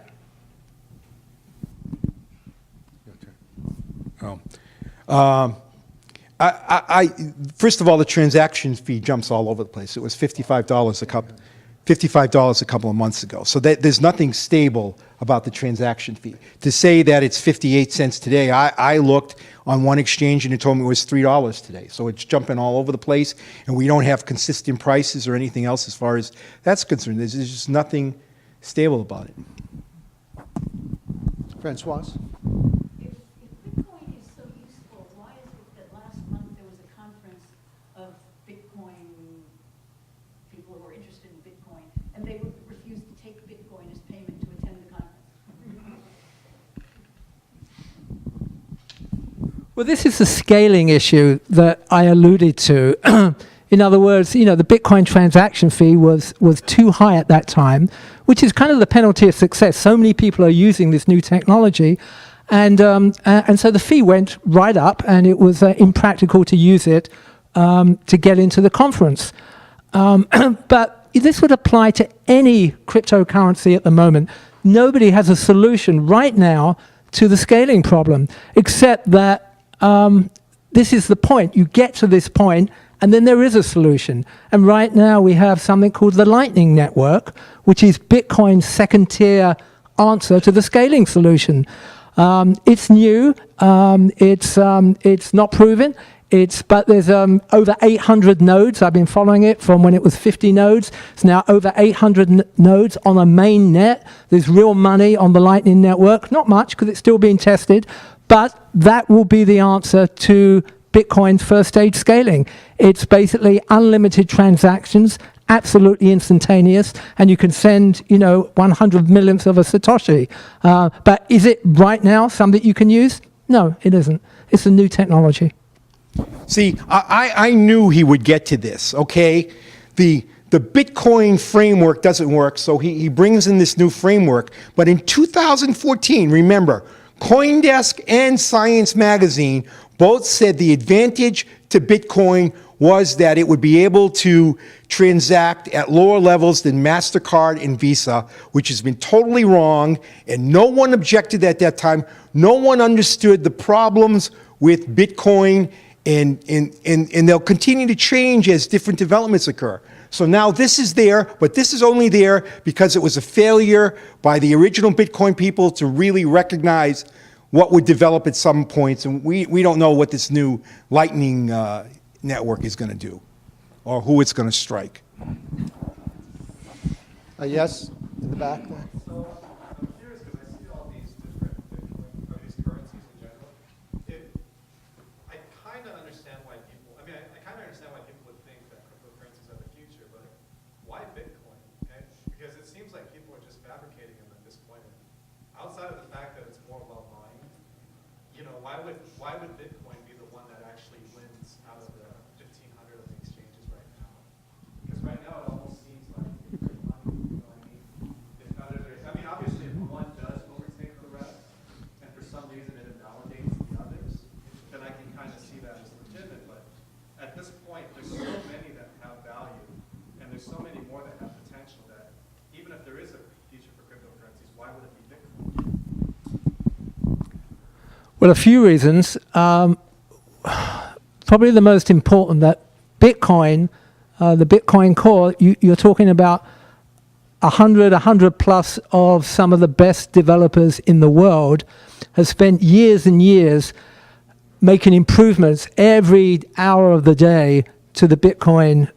First of all, the transaction fee jumps all over the place. It was $55 a couple of months ago. So there's nothing stable about the transaction fee. To say that it's 58 cents today, I looked on one exchange and it told me it was $3 today. So it's jumping all over the place, and we don't have consistent prices or anything else as far as that's concerned. There's just nothing stable about it. Francois? If Bitcoin is so useful, why is it that last month there was a conference of Bitcoin people who were interested in Bitcoin, and they refused to take Bitcoin as payment to attend the conference? Well, this is the scaling issue that I alluded to. In other words, you know, the Bitcoin transaction fee was too high at that time, which is kind of the penalty of success. So many people are using this new technology, and so the fee went right up, and it was impractical to use it to get into the conference. But this would apply to any cryptocurrency at the moment. Nobody has a solution right now to the scaling problem, except that this is the point. You get to this point, and then there is a solution. And right now we have something called the Lightning Network, which is Bitcoin's second-tier answer to the scaling solution. It's new. It's not proven. But there's over 800 nodes. I've been following it from when it was 50 nodes. It's now over 800 nodes on a main net. There's real money on the Lightning Network. Not much, because it's still being tested. But that will be the answer to Bitcoin's first stage scaling. It's basically unlimited transactions, absolutely instantaneous, and you can send, you know, 100 millionths of a Satoshi. But is it right now something you can use? No, it isn't. It's a new technology. See, I knew he would get to this, okay? The Bitcoin framework doesn't work, so he brings in this new framework. But in 2014, remember, CoinDesk and Science Magazine both said the advantage to Bitcoin was that it would be able to transact at lower levels than MasterCard and Visa, which has been totally wrong, and no one objected at that time. No one understood the problems with Bitcoin, and they'll continue to change as different developments occur. So now this is there, but this is only there because it was a failure by the original Bitcoin people to really recognize what would develop at some points, and we don't know what this new Lightning Network is going to do or who it's going to strike. Yes, in the back there. So I'm curious because I see all these different Bitcoin, or these currencies in general. I kind of understand why people, I kind of understand why people would think that cryptocurrencies are the future, but why Bitcoin? Okay? Because it seems like people are just fabricating them at this point. Outside of the fact that it's more well mined, you know, why would Bitcoin be the one that actually wins out of the 1,500 of the exchanges right now? Because right now it almost seems like it's money, you know what I mean? If others, I mean, obviously if one does overtake the rest, and for some reason it invalidates the others, then I can kind of see that as legitimate. But at this point, there's so many that have value, and there's so many more that have potential that even if there is a future for cryptocurrencies, why would it be Bitcoin? Well, a few reasons. Probably the most important, that Bitcoin, the Bitcoin core, you're talking about 100 plus of some of the best developers in the world have spent years and years making improvements every hour of the day to the Bitcoin,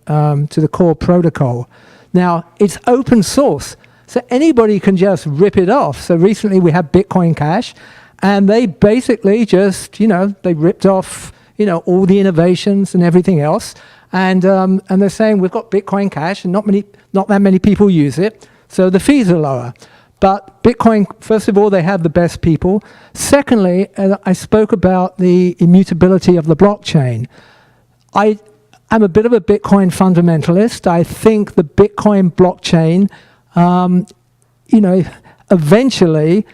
to the core protocol. Now, it's open source, so anybody can just rip it off. So recently we had Bitcoin Cash, and they basically just, they ripped off, all the innovations and everything else. And they're saying we've got Bitcoin Cash, and not that many people use it, so the fees are lower. But Bitcoin, first of all, they have the best people. Secondly, I spoke about the immutability of the blockchain. I'm a bit of a Bitcoin fundamentalist. I think the Bitcoin blockchain, eventually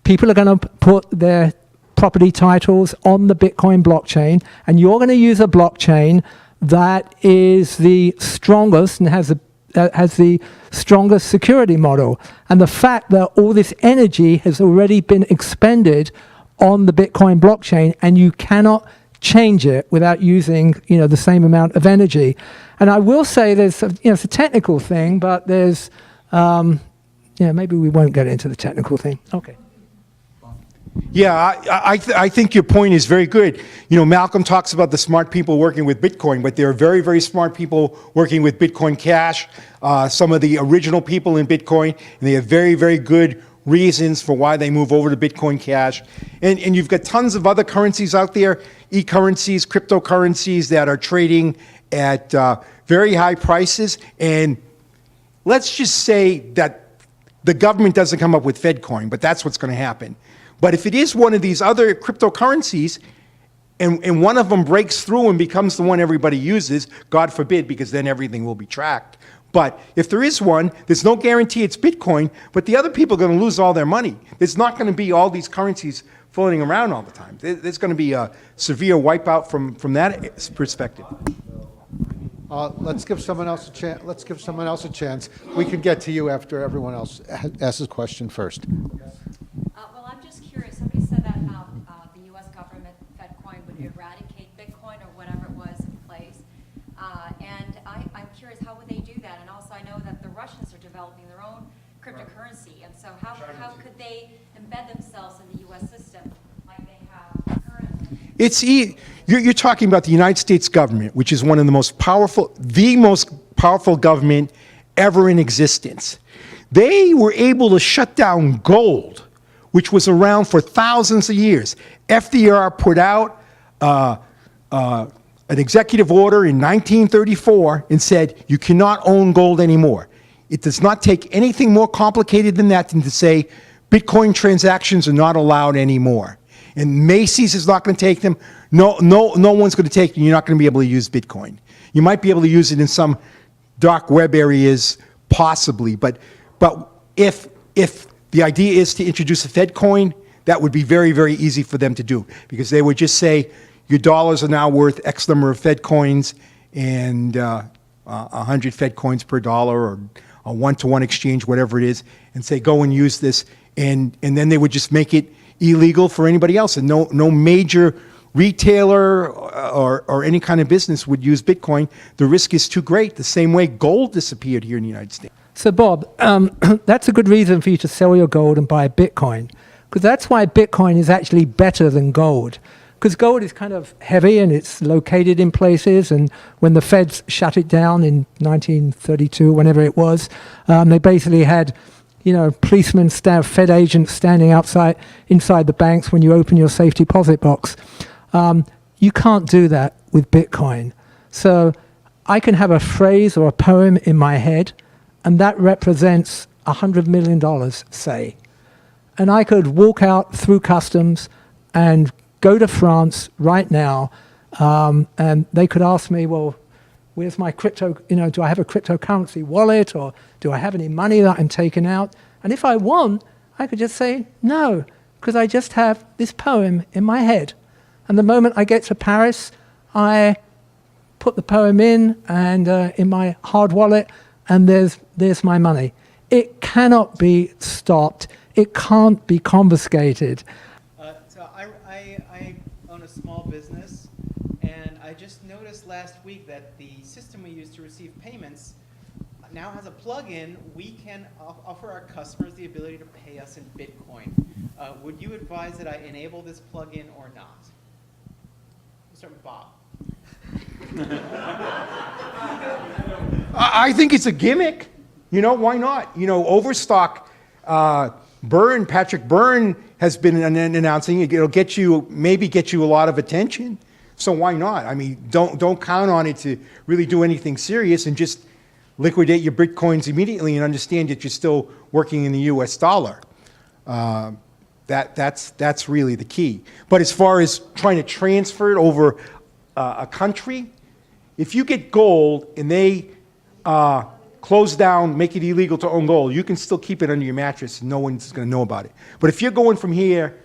people are going to put their property titles on the Bitcoin blockchain, and you're going to use a blockchain that is the strongest and has the strongest security model. And the fact that all this energy has already been expended on the Bitcoin blockchain, and you cannot change it without using, the same amount of energy. And I will say there's, it's a technical thing, but there's, maybe we won't get into the technical thing. Okay. Yeah, I think your point is very good. Malcolm talks about the smart people working with Bitcoin, but there are very, very smart people working with Bitcoin Cash, some of the original people in Bitcoin, and they have very, very good reasons for why they move over to Bitcoin Cash. And you've got tons of other currencies out there, e-currencies, cryptocurrencies that are trading at very high prices. And let's just say that the government doesn't come up with FedCoin, but that's what's going to happen. But if it is one of these other cryptocurrencies, and one of them breaks through and becomes the one everybody uses, God forbid, because then everything will be tracked. But if there is one, there's no guarantee it's Bitcoin, but the other people are going to lose all their money. There's not going to be all these currencies floating around all the time. There's going to be a severe wipeout from that perspective. Let's give someone else a chance. We can get to you after everyone else asks a question first. Well, I'm just curious. Somebody said that the U.S. government, FedCoin, would eradicate Bitcoin or whatever it was in place. And I'm curious, how would they do that? And also, I know that the Russians are developing their own cryptocurrency. And so how could they embed themselves in the U.S. system like they have currently? You're talking about the United States government, which is one of the most powerful government ever in existence. They were able to shut down gold, which was around for thousands of years. FDR put out an executive order in 1934 and said, you cannot own gold anymore. It does not take anything more complicated than that than to say Bitcoin transactions are not allowed anymore. And Macy's is not going to take them. No one's going to take them. You're not going to be able to use Bitcoin. You might be able to use it in some dark web areas, possibly. But if the idea is to introduce a Fed coin, that would be very, very easy for them to do, because they would just say your dollars are now worth X number of Fed coins, and 100 Fed coins per dollar, or a one-to-one exchange, whatever it is, and say go and use this, and then they would just make it illegal for anybody else, and no major retailer or any kind of business would use Bitcoin. The risk is too great. The same way gold disappeared here in the United States. So Bob, that's a good reason for you to sell your gold and buy Bitcoin, because that's why Bitcoin is actually better than gold. Because gold is kind of heavy and it's located in places, and when the Feds shut it down in 1932, whenever it was, they basically had, policemen, Fed agents standing inside the banks when you open your safe deposit box. You can't do that with Bitcoin. So I can have a phrase or a poem in my head, and that represents $100 million, say. And I could walk out through customs and go to France right now, and they could ask me, well, where's my crypto, do I have a cryptocurrency wallet, or do I have any money that I'm taking out? And if I want, I could just say no, because I just have this poem in my head. And the moment I get to Paris, I put the poem in my hard wallet, and there's my money. It cannot be stopped. It can't be confiscated. So I own a small business, and I just noticed last week that the system we use to receive payments now has a plug-in. We can offer our customers the ability to pay us in Bitcoin. Would you advise that I enable this plug-in or not? We'll start with Bob. I think it's a gimmick. You know, why not? You know, Overstock, Patrick Byrne has been announcing it'll maybe get you a lot of attention. So why not? I mean, don't count on it to really do anything serious, and just liquidate your Bitcoins immediately and understand that you're still working in the US dollar. That's really the key. But as far as trying to transfer it over a country, if you get gold and they close down, make it illegal to own gold, you can still keep it under your mattress and no one's going to know about it. But if you're going from here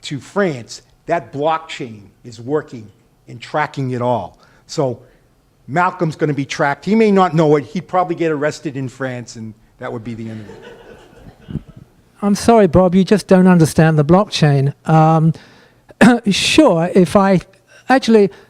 to France, that blockchain is working and tracking it all. So Malcolm's going to be tracked. He may not know it. He'd probably get arrested in France, and that would be the end of it. I'm sorry, Bob, you just don't understand the blockchain. Sure,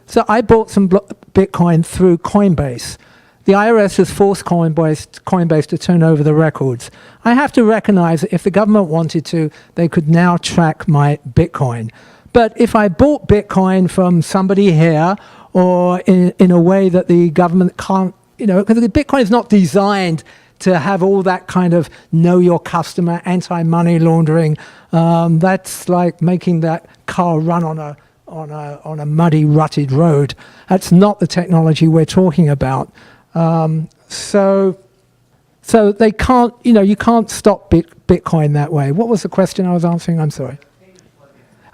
so I bought some Bitcoin through Coinbase. The IRS has forced Coinbase to turn over the records. I have to recognize that if the government wanted to, they could now track my Bitcoin. But if I bought Bitcoin from somebody here, or in a way that the government can't, because the Bitcoin is not designed to have all that kind of know your customer, anti-money laundering. That's like making that car run on a muddy, rutted road. That's not the technology we're talking about. So they can't, you can't stop Bitcoin that way. What was the question I was answering? I'm sorry.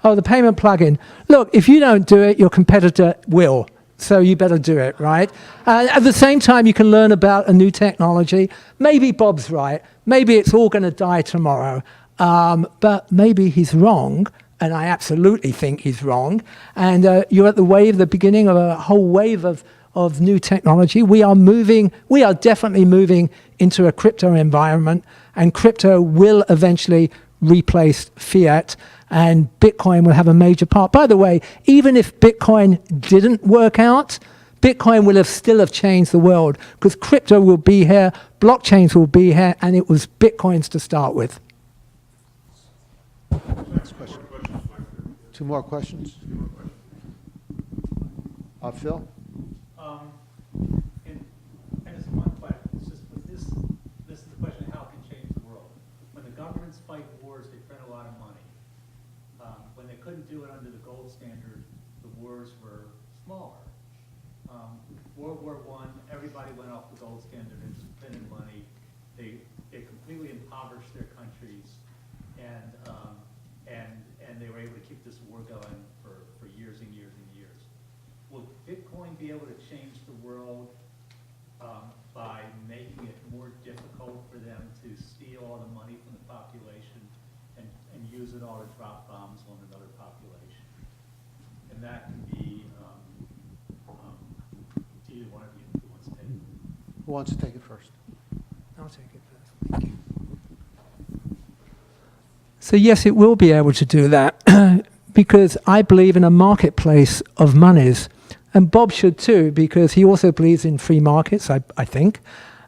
Oh, the payment plugin. Look, if you don't do it, your competitor will. So you better do it, right? At the same time, you can learn about a new technology. Maybe Bob's right. Maybe it's all going to die tomorrow. But maybe he's wrong, and I absolutely think he's wrong. And you're at the beginning of a whole wave of new technology. We are definitely moving into a crypto environment, and crypto will eventually replace fiat, and Bitcoin will have a major part. By the way, even if Bitcoin didn't work out, Bitcoin will still have changed the world, because crypto will be here, blockchains will be here, and it was Bitcoins to start with. Next question. Two more questions? Phil? And it's one question. It's just this is the question: how it can change the world. When the governments fight wars, they print a lot of money. When they couldn't do it under the gold standard, the wars were smaller. World War I, everybody went off the gold standard and just printed money. They completely impoverished their countries, and they were able to keep this war going for years and years and years. Will Bitcoin be able to change the world by making it more difficult for them to steal all the money from the population and use it all to drop bombs on another population? And that can be either one of you who wants to take it. Who wants to take it first? I'll take it first. Thank you. So yes, it will be able to do that because I believe in a marketplace of monies. And Bob should too, because he also believes in free markets, I think.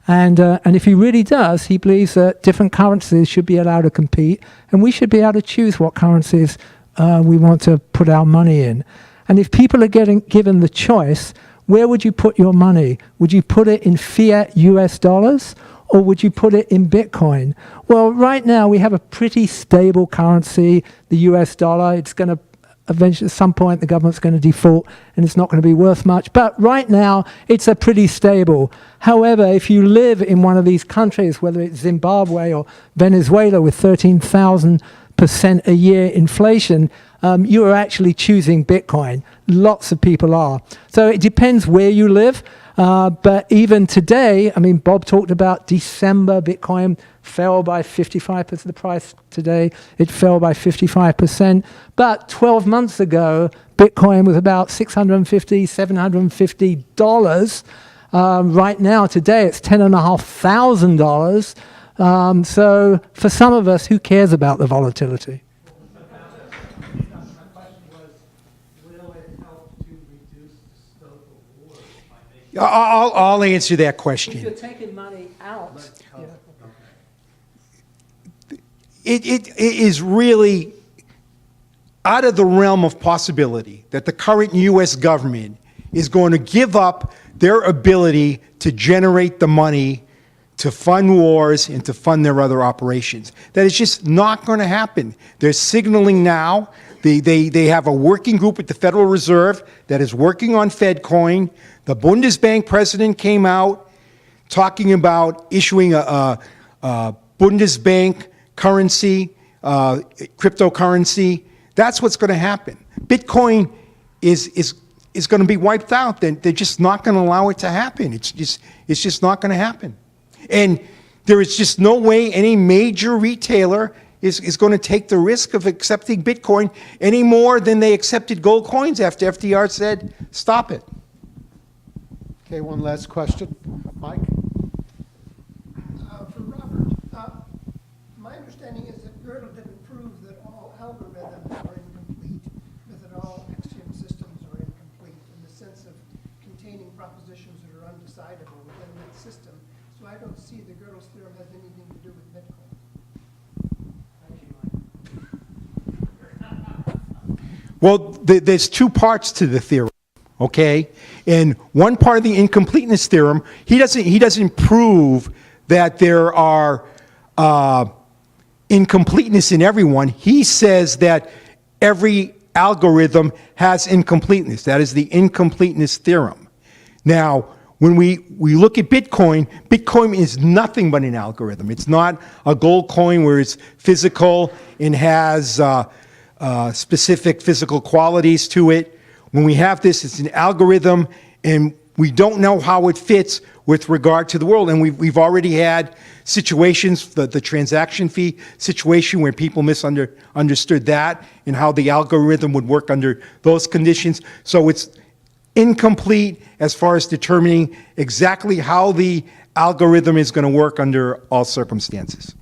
And if he really does, he believes that different currencies should be allowed to compete, and we should be able to choose what currencies we want to put our money in. And if people are given the choice, where would you put your money? Would you put it in fiat US dollars, or would you put it in Bitcoin? Well, right now we have a pretty stable currency, the US dollar. It's going to eventually, at some point, the government's going to default and it's not going to be worth much. But right now, it's a pretty stable. However, if you live in one of these countries, whether it's Zimbabwe or Venezuela with 13,000% a year inflation, you are actually choosing Bitcoin. Lots of people are. So it depends where you live. But even today, I mean, Bob talked about December, Bitcoin fell by 55%. The price today, it fell by 55%. But 12 months ago, Bitcoin was about $650, $750. Right now, today, it's $10,500. So for some of us, who cares about the volatility? I'll answer that question. If you're taking money out, it is really out of the realm of possibility that the current U.S. government is going to give up their ability to generate the money to fund wars and to fund their other operations. That is just not going to happen. They're signaling now. They have a working group at the Federal Reserve that is working on FedCoin. The Bundesbank president came out talking about issuing a Bundesbank currency, cryptocurrency. That's what's going to happen. Bitcoin is going to be wiped out. They're just not going to allow it to happen. It's just not going to happen. And there is just no way any major retailer is going to take the risk of accepting Bitcoin any more than they accepted gold coins after FDR said, stop it. Okay, one last question. Mike? For Robert, my understanding is that Gödel didn't prove that all algorithms are incomplete, but that all axiom systems are incomplete in the sense of containing propositions that are undecidable within that system. So I don't see that Gödel's theorem has anything to do with Bitcoin. Well, there's two parts to the theorem, okay? And one part of the incompleteness theorem, he doesn't prove that there are incompleteness in everyone. He says that every algorithm has incompleteness. That is the incompleteness theorem. Now, when we look at Bitcoin, Bitcoin is nothing but an algorithm. It's not a gold coin where it's physical and has specific physical qualities to it. When we have this, it's an algorithm, and we don't know how it fits with regard to the world. And we've already had situations, the transaction fee situation, where people misunderstood that and how the algorithm would work under those conditions. So it's incomplete as far as determining exactly how the algorithm is going to work under all circumstances.